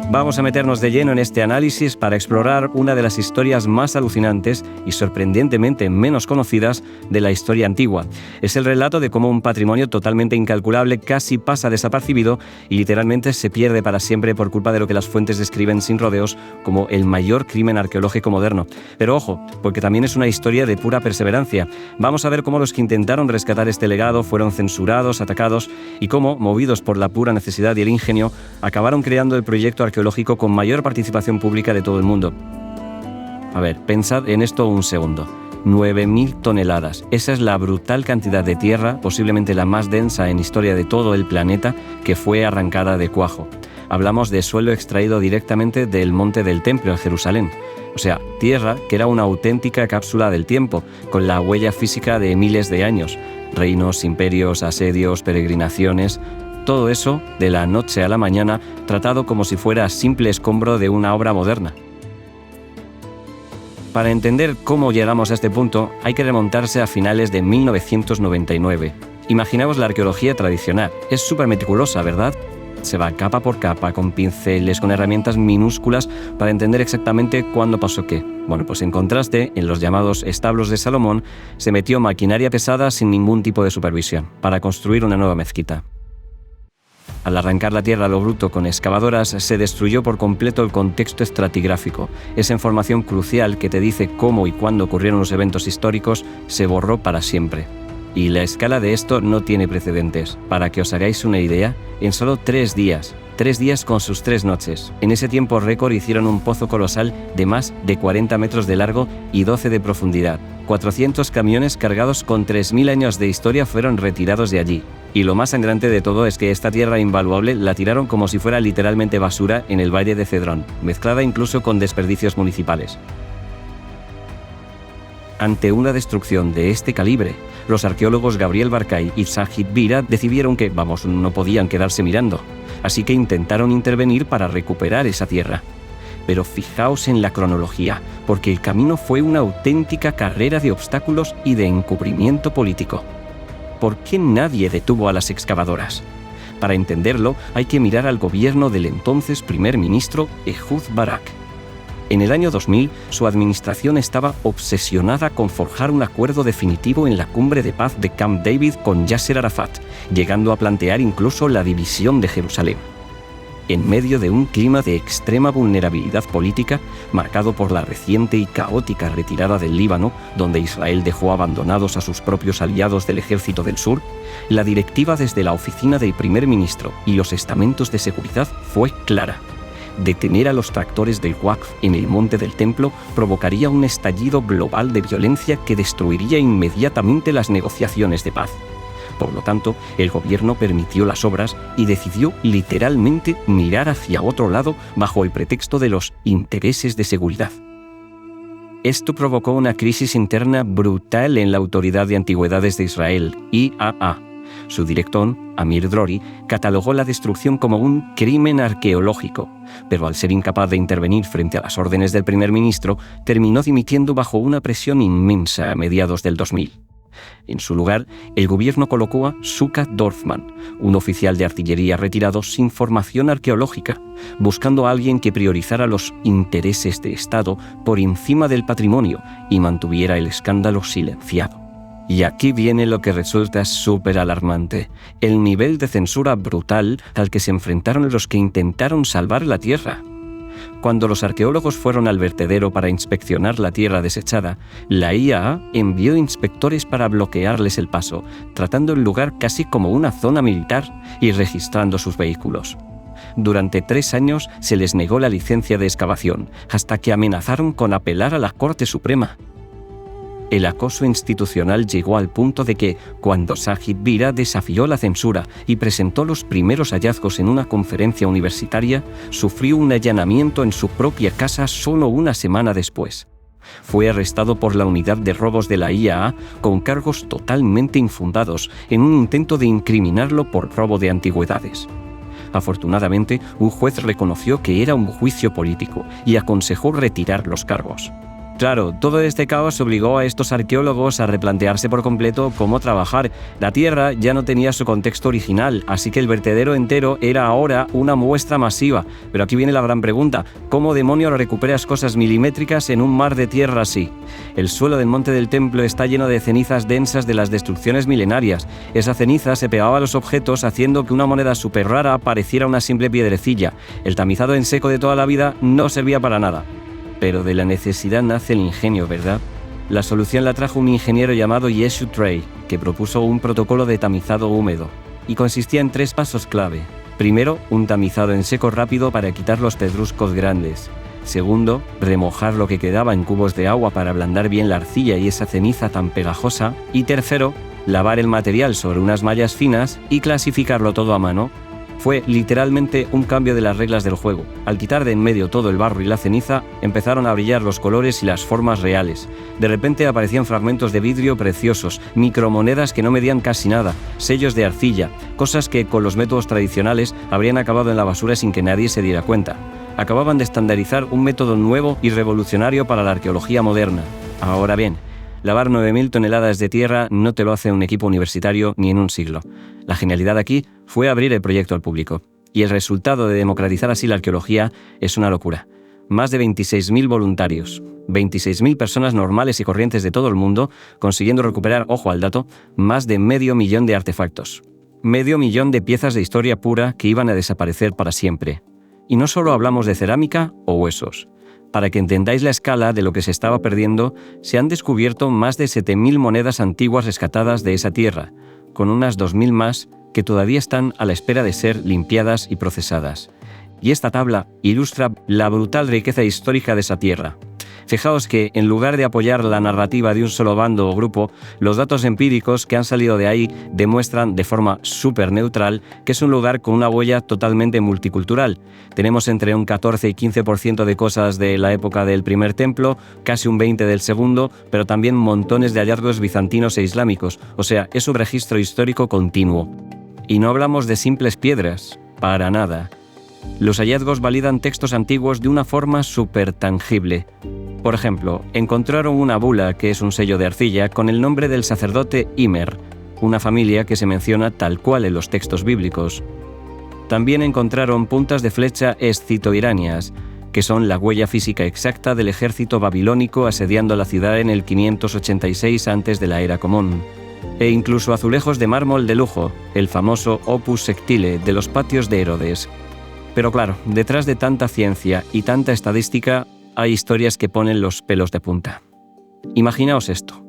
Vamos a meternos de lleno en este análisis para explorar una de las historias más alucinantes y sorprendentemente menos conocidas de la historia antigua. Es el relato de cómo un patrimonio totalmente incalculable casi pasa desapercibido y literalmente se pierde para siempre por culpa de lo que las fuentes describen sin rodeos como el mayor crimen arqueológico moderno. Pero ojo, porque también es una historia de pura perseverancia. Vamos a ver cómo los que intentaron rescatar este legado fueron censurados, atacados y cómo, movidos por la pura necesidad y el ingenio, acabaron creando el proyecto arqueológico con mayor participación pública de todo el mundo. A ver, pensad en esto un segundo. 9.000 toneladas. Esa es la brutal cantidad de tierra, posiblemente la más densa en historia de todo el planeta, que fue arrancada de cuajo. Hablamos de suelo extraído directamente del monte del Templo en Jerusalén. O sea, tierra que era una auténtica cápsula del tiempo, con la huella física de miles de años. Reinos, imperios, asedios, peregrinaciones. Todo eso, de la noche a la mañana, tratado como si fuera simple escombro de una obra moderna. Para entender cómo llegamos a este punto, hay que remontarse a finales de 1999. Imaginaos la arqueología tradicional. Es súper meticulosa, ¿verdad? Se va capa por capa, con pinceles, con herramientas minúsculas, para entender exactamente cuándo pasó qué. Bueno, pues en contraste, en los llamados establos de Salomón, se metió maquinaria pesada sin ningún tipo de supervisión, para construir una nueva mezquita. Al arrancar la tierra a lo bruto con excavadoras, se destruyó por completo el contexto estratigráfico. Esa información crucial que te dice cómo y cuándo ocurrieron los eventos históricos se borró para siempre. Y la escala de esto no tiene precedentes. Para que os hagáis una idea, en solo 3 días con sus 3 noches. En ese tiempo récord hicieron un pozo colosal de más de 40 metros de largo y 12 de profundidad. 400 camiones cargados con 3.000 años de historia fueron retirados de allí. Y lo más sangrante de todo es que esta tierra invaluable la tiraron como si fuera literalmente basura en el valle de Cedrón, mezclada incluso con desperdicios municipales. Ante una destrucción de este calibre, los arqueólogos Gabriel Barkay y Sajid Bira decidieron que, no podían quedarse mirando. Así que intentaron intervenir para recuperar esa tierra. Pero fijaos en la cronología, porque el camino fue una auténtica carrera de obstáculos y de encubrimiento político. ¿Por qué nadie detuvo a las excavadoras? Para entenderlo, hay que mirar al gobierno del entonces primer ministro Ehud Barak. En el año 2000, su administración estaba obsesionada con forjar un acuerdo definitivo en la cumbre de paz de Camp David con Yasser Arafat, llegando a plantear incluso la división de Jerusalén. En medio de un clima de extrema vulnerabilidad política, marcado por la reciente y caótica retirada del Líbano, donde Israel dejó abandonados a sus propios aliados del Ejército del Sur, la directiva desde la oficina del primer ministro y los estamentos de seguridad fue clara. Detener a los tractores del Waqf en el monte del templo provocaría un estallido global de violencia que destruiría inmediatamente las negociaciones de paz. Por lo tanto, el gobierno permitió las obras y decidió literalmente mirar hacia otro lado bajo el pretexto de los intereses de seguridad. Esto provocó una crisis interna brutal en la Autoridad de Antigüedades de Israel, IAA. Su director, Amir Drori, catalogó la destrucción como un crimen arqueológico, pero al ser incapaz de intervenir frente a las órdenes del primer ministro, terminó dimitiendo bajo una presión inmensa a mediados del 2000. En su lugar, el gobierno colocó a Suka Dorfman, un oficial de artillería retirado sin formación arqueológica, buscando a alguien que priorizara los intereses de Estado por encima del patrimonio y mantuviera el escándalo silenciado. Y aquí viene lo que resulta súper alarmante: el nivel de censura brutal al que se enfrentaron los que intentaron salvar la tierra. Cuando los arqueólogos fueron al vertedero para inspeccionar la tierra desechada, la IAA envió inspectores para bloquearles el paso, tratando el lugar casi como una zona militar y registrando sus vehículos. Durante 3 años se les negó la licencia de excavación, hasta que amenazaron con apelar a la Corte Suprema. El acoso institucional llegó al punto de que, cuando Sajid Bira desafió la censura y presentó los primeros hallazgos en una conferencia universitaria, sufrió un allanamiento en su propia casa solo una semana después. Fue arrestado por la unidad de robos de la IAA con cargos totalmente infundados en un intento de incriminarlo por robo de antigüedades. Afortunadamente, un juez reconoció que era un juicio político y aconsejó retirar los cargos. Claro, todo este caos obligó a estos arqueólogos a replantearse por completo cómo trabajar. La Tierra ya no tenía su contexto original, así que el vertedero entero era ahora una muestra masiva. Pero aquí viene la gran pregunta: ¿cómo demonios recuperas cosas milimétricas en un mar de tierra así? El suelo del monte del templo está lleno de cenizas densas de las destrucciones milenarias. Esa ceniza se pegaba a los objetos haciendo que una moneda súper rara pareciera una simple piedrecilla. El tamizado en seco de toda la vida no servía para nada. Pero de la necesidad nace el ingenio, ¿verdad? La solución la trajo un ingeniero llamado Yeshu Trey, que propuso un protocolo de tamizado húmedo, y consistía en 3 pasos clave. Primero, un tamizado en seco rápido para quitar los pedruscos grandes. Segundo, remojar lo que quedaba en cubos de agua para ablandar bien la arcilla y esa ceniza tan pegajosa. Y tercero, lavar el material sobre unas mallas finas y clasificarlo todo a mano. Fue literalmente un cambio de las reglas del juego. Al quitar de en medio todo el barro y la ceniza, empezaron a brillar los colores y las formas reales. De repente aparecían fragmentos de vidrio preciosos, micromonedas que no medían casi nada, sellos de arcilla, cosas que con los métodos tradicionales habrían acabado en la basura sin que nadie se diera cuenta. Acababan de estandarizar un método nuevo y revolucionario para la arqueología moderna. Ahora bien, lavar 9.000 toneladas de tierra no te lo hace un equipo universitario ni en un siglo. La genialidad aquí fue abrir el proyecto al público. Y el resultado de democratizar así la arqueología es una locura. Más de 26.000 voluntarios, 26.000 personas normales y corrientes de todo el mundo, consiguiendo recuperar, ojo al dato, más de 500.000 de artefactos. 500.000 de piezas de historia pura que iban a desaparecer para siempre. Y no solo hablamos de cerámica o huesos. Para que entendáis la escala de lo que se estaba perdiendo, se han descubierto más de 7.000 monedas antiguas rescatadas de esa tierra, con unas 2.000 más que todavía están a la espera de ser limpiadas y procesadas. Y esta tabla ilustra la brutal riqueza histórica de esa tierra. Fijaos que, en lugar de apoyar la narrativa de un solo bando o grupo, los datos empíricos que han salido de ahí demuestran de forma súper neutral que es un lugar con una huella totalmente multicultural. Tenemos entre un 14 y 15% de cosas de la época del primer templo, casi un 20% del segundo, pero también montones de hallazgos bizantinos e islámicos. O sea, es un registro histórico continuo. Y no hablamos de simples piedras, para nada. Los hallazgos validan textos antiguos de una forma súper tangible. Por ejemplo, encontraron una bula, que es un sello de arcilla, con el nombre del sacerdote Ymer, una familia que se menciona tal cual en los textos bíblicos. También encontraron puntas de flecha escitoiráneas, que son la huella física exacta del ejército babilónico asediando la ciudad en el 586 antes de la era común. E incluso azulejos de mármol de lujo, el famoso Opus Sectile de los patios de Herodes. Pero claro, detrás de tanta ciencia y tanta estadística, hay historias que ponen los pelos de punta. Imaginaos esto.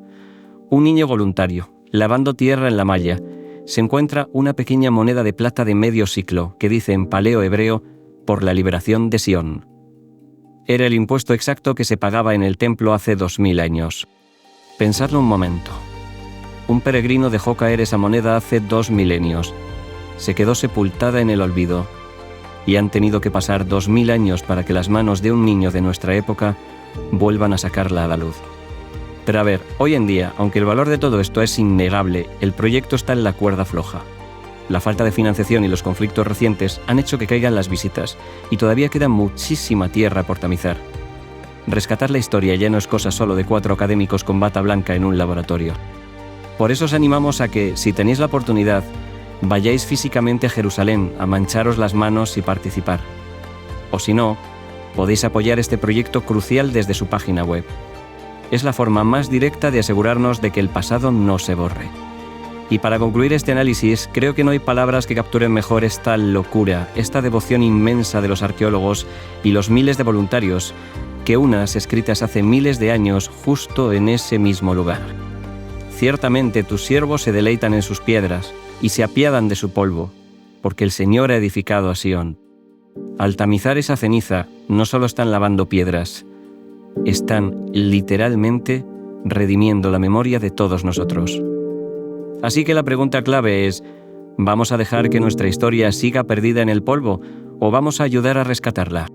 Un niño voluntario, lavando tierra en la malla, se encuentra una pequeña moneda de plata de medio siglo que dice en paleo hebreo, por la liberación de Sion. Era el impuesto exacto que se pagaba en el templo hace 2000 años. Pensadlo un momento. Un peregrino dejó caer esa moneda hace 2 milenios. Se quedó sepultada en el olvido. Y han tenido que pasar 2000 años para que las manos de un niño de nuestra época vuelvan a sacarla a la luz. Pero a ver, hoy en día, aunque el valor de todo esto es innegable, el proyecto está en la cuerda floja. La falta de financiación y los conflictos recientes han hecho que caigan las visitas, y todavía queda muchísima tierra por tamizar. Rescatar la historia ya no es cosa solo de 4 académicos con bata blanca en un laboratorio. Por eso os animamos a que, si tenéis la oportunidad, vayáis físicamente a Jerusalén a mancharos las manos y participar. O si no, podéis apoyar este proyecto crucial desde su página web. Es la forma más directa de asegurarnos de que el pasado no se borre. Y para concluir este análisis, creo que no hay palabras que capturen mejor esta locura, esta devoción inmensa de los arqueólogos y los miles de voluntarios, que unas escritas hace miles de años justo en ese mismo lugar. Ciertamente tus siervos se deleitan en sus piedras, y se apiadan de su polvo, porque el Señor ha edificado a Sión. Al tamizar esa ceniza, no solo están lavando piedras, están literalmente redimiendo la memoria de todos nosotros. Así que la pregunta clave es, ¿vamos a dejar que nuestra historia siga perdida en el polvo o vamos a ayudar a rescatarla?